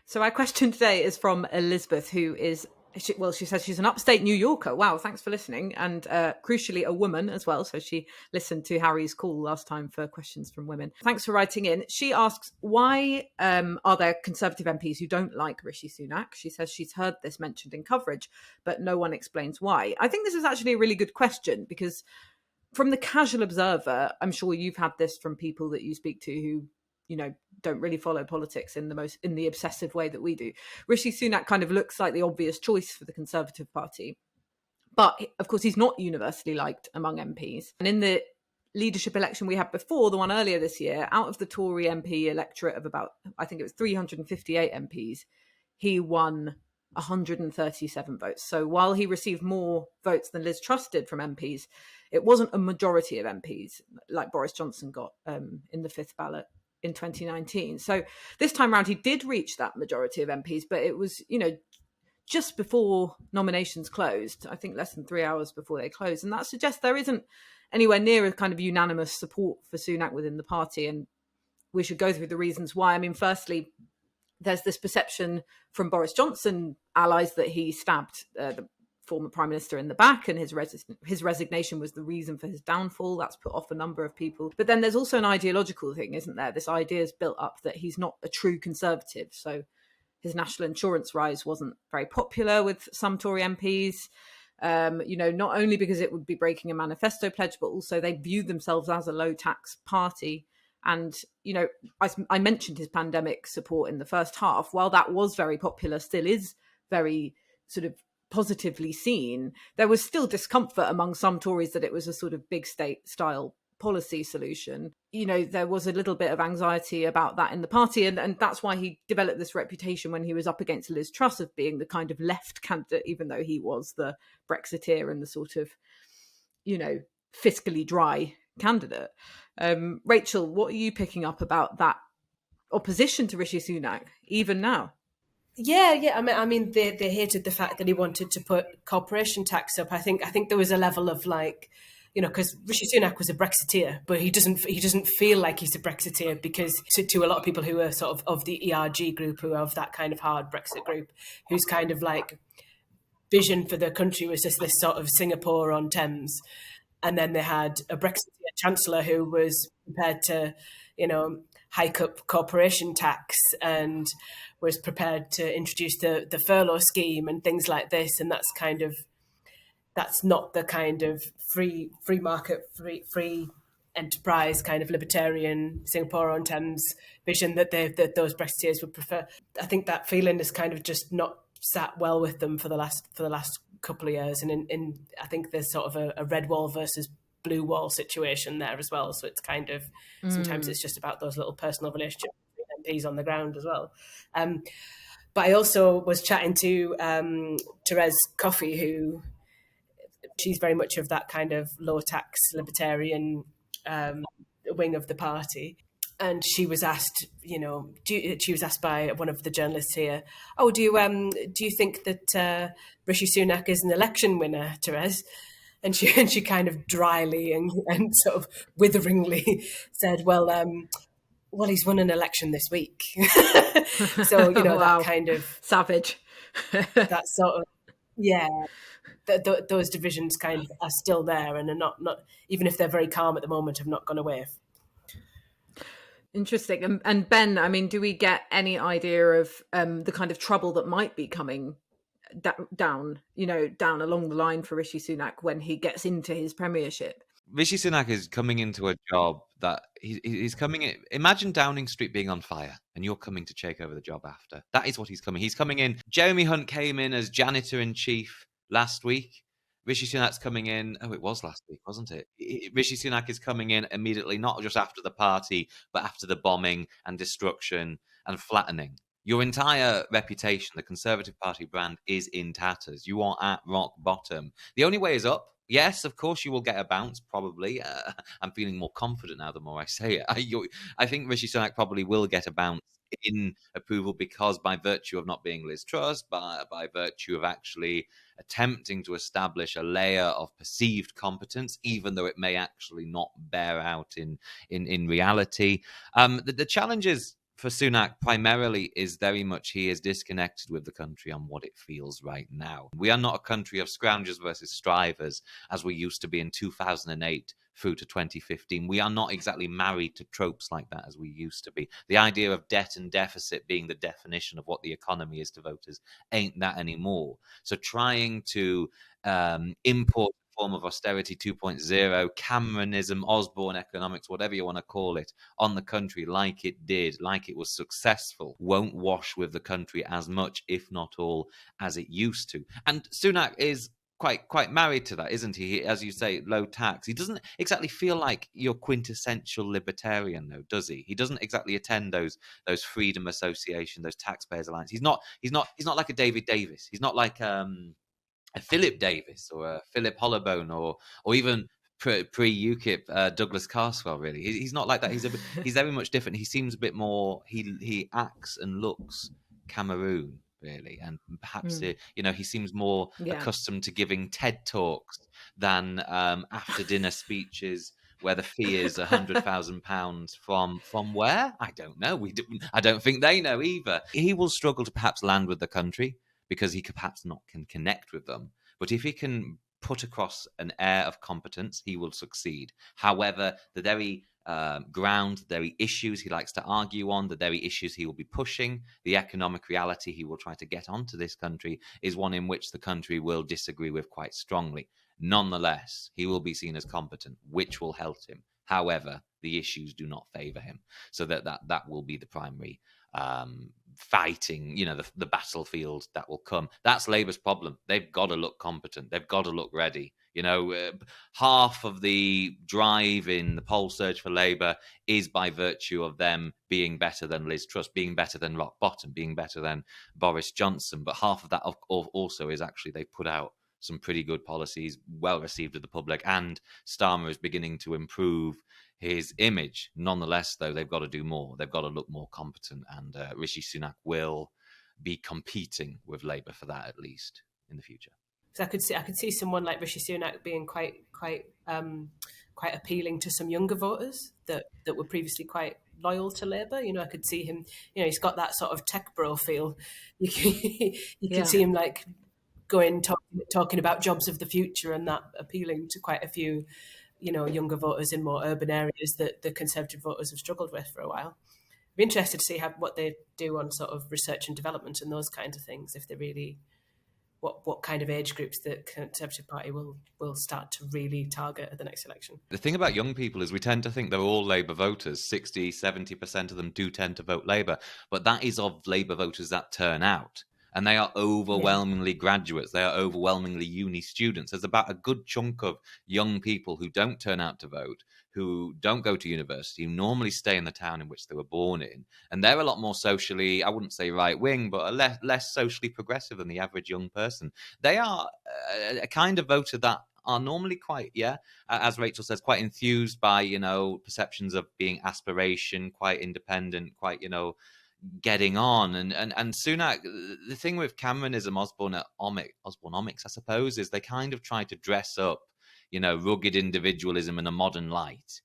So our question today is from Elizabeth, who is, she says she's an upstate New Yorker. Wow, thanks for listening. And crucially, a woman as well. So she listened to Harry's call last time for questions from women. Thanks for writing in. She asks, why are there Conservative MPs who don't like Rishi Sunak? She says she's heard this mentioned in coverage, but no one explains why. I think this is actually a really good question, because from the casual observer, I'm sure you've had this from people that you speak to who, don't really follow politics in the obsessive way that we do. Rishi Sunak kind of looks like the obvious choice for the Conservative Party. But of course, he's not universally liked among MPs. And in the leadership election we had before, the one earlier this year, out of the Tory MP electorate of about, I think it was 358 MPs, he won 137 votes. So while he received more votes than Liz Truss did from MPs, it wasn't a majority of MPs like Boris Johnson got in the fifth ballot in 2019. So this time around, he did reach that majority of MPs, but it was, just before nominations closed, I think less than 3 hours before they closed. And that suggests there isn't anywhere near a kind of unanimous support for Sunak within the party. And we should go through the reasons why. I mean, firstly, there's this perception from Boris Johnson allies that he stabbed the former Prime Minister in the back, and his resignation was the reason for his downfall. That's put off a number of people. But then there's also an ideological thing, isn't there? This idea is built up that he's not a true Conservative. So his national insurance rise wasn't very popular with some Tory MPs, not only because it would be breaking a manifesto pledge, but also they viewed themselves as a low tax party. And, I mentioned his pandemic support in the first half. While that was very popular, still is very sort of positively seen, there was still discomfort among some Tories that it was a sort of big state style policy solution. There was a little bit of anxiety about that in the party, and that's why he developed this reputation when he was up against Liz Truss of being the kind of left candidate, even though he was the Brexiteer and the sort of, fiscally dry candidate. Rachel, what are you picking up about that opposition to Rishi Sunak, even now? Yeah. I mean, they hated the fact that he wanted to put corporation tax up. I think there was a level of because Rishi Sunak was a Brexiteer, but he doesn't feel like he's a Brexiteer, because to a lot of people who are sort of the ERG group, who are of that kind of hard Brexit group, whose kind of vision for the country was just this sort of Singapore on Thames. And then they had a Brexiteer Chancellor who was prepared to, hike up corporation tax and was prepared to introduce the furlough scheme and things like this. And that's not the kind of free market, free enterprise kind of libertarian Singapore on Thames vision that those Brexiteers would prefer. I think that feeling is kind of just not sat well with them for the last couple of years, and I think there's sort of a red wall versus blue wall situation there as well. So it's kind of sometimes it's just about those little personal relationships between MPs on the ground as well. But I also was chatting to Therese Coffey, who she's very much of that kind of low tax libertarian wing of the party. And she was asked, she was asked by one of the journalists here, do you think that Rishi Sunak is an election winner, Therese? And she kind of dryly and sort of witheringly said, well, he's won an election this week. So, Wow. That kind of savage. That sort of, yeah. Those divisions kind of are still there, and are not even if they're very calm at the moment, have not gone away. Interesting. And Ben, I mean, do we get any idea of the kind of trouble that might be coming down along the line for Rishi Sunak when he gets into his premiership? Rishi Sunak is coming into a job that he's coming in. Imagine Downing Street being on fire and you're coming to take over the job after. That is what he's coming. He's coming in. Jeremy Hunt came in as janitor-in-chief last week. Rishi Sunak's coming in. Oh, it was last week, wasn't it? Rishi Sunak is coming in immediately, not just after the party, but after the bombing and destruction and flattening. Your entire reputation, the Conservative Party brand, is in tatters. You are at rock bottom. The only way is up. Yes, of course, you will get a bounce, probably. I'm feeling more confident now the more I say it. I think Rishi Sunak probably will get a bounce in approval, because by virtue of not being Liz Truss, by virtue of actually attempting to establish a layer of perceived competence, even though it may actually not bear out in reality. The challenge is for Sunak primarily is very much he is disconnected with the country on what it feels right now. We are not a country of scroungers versus strivers as we used to be in 2008 through to 2015. We are not exactly married to tropes like that as we used to be. The idea of debt and deficit being the definition of what the economy is to voters ain't that anymore. So trying to import form of austerity 2.0, Cameronism, Osborne economics, whatever you want to call it, on the country like it did, like it was successful, won't wash with the country as much, if not all, as it used to. And Sunak is quite married to that, isn't he? As you say, low tax. He doesn't exactly feel like your quintessential libertarian, though, does he? He doesn't exactly attend those freedom association, those taxpayers alliance. He's not like a David Davis. He's not like a Philip Davis or a Philip Hollowbone or even pre-UKIP Douglas Carswell. Really, he's not like that. He's very much different. He seems a bit more. He acts and looks Cameroon, really, and perhaps he seems more accustomed to giving TED talks than after dinner speeches where the fee is £100,000 from where? I don't know. I don't think they know either. He will struggle to perhaps land with the country because he perhaps not can connect with them. But if he can put across an air of competence, he will succeed. However, the very ground, the very issues he likes to argue on, the very issues he will be pushing, the economic reality he will try to get onto this country is one in which the country will disagree with quite strongly. Nonetheless, he will be seen as competent, which will help him. However, the issues do not favour him. So that will be the primary fighting, the battlefield that will come. That's Labour's problem. They've got to look competent. They've got to look ready. Half of the drive in the poll surge for Labour is by virtue of them being better than Liz Truss, being better than rock bottom, being better than Boris Johnson. But half of that also is actually they put out some pretty good policies, well received with the public, and Starmer is beginning to improve his image. Nonetheless, though, they've got to do more. They've got to look more competent, and Rishi Sunak will be competing with Labour for that, at least in the future. So I could see someone like Rishi Sunak being quite appealing to some younger voters that were previously quite loyal to Labour. I could see him. He's got that sort of tech bro feel. You can see him like going talking about jobs of the future, and that appealing to quite a few younger voters in more urban areas that the Conservative voters have struggled with for a while. I'd be interested to see what they do on sort of research and development and those kinds of things, if they really, what kind of age groups the Conservative Party will start to really target at the next election. The thing about young people is we tend to think they're all Labour voters. 60-70% of them do tend to vote Labour, but that is of Labour voters that turn out. And they are overwhelmingly graduates. They are overwhelmingly uni students. There's about a good chunk of young people who don't turn out to vote, who don't go to university, who normally stay in the town in which they were born in. And they're a lot more socially, I wouldn't say right-wing, but less socially progressive than the average young person. They are a kind of voter that are normally quite, as Rachel says, quite enthused by, perceptions of being aspiration, quite independent, quite, getting on. And Sunak, the thing with Cameronism, Osborneomics, I suppose, is they kind of try to dress up, rugged individualism in a modern light.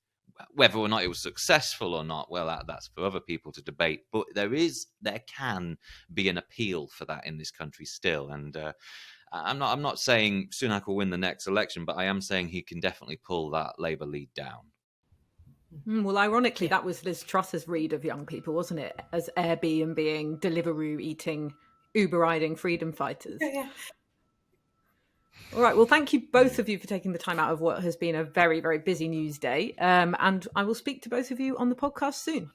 Whether or not it was successful or not, well, that's for other people to debate. But there can be an appeal for that in this country still. And I'm not saying Sunak will win the next election, but I am saying he can definitely pull that Labour lead down. Well, ironically, that was Liz Truss's read of young people, wasn't it? As Airbnb being Deliveroo eating, Uber riding freedom fighters. Yeah. All right. Well, thank you both of you for taking the time out of what has been a very, very busy news day. And I will speak to both of you on the podcast soon.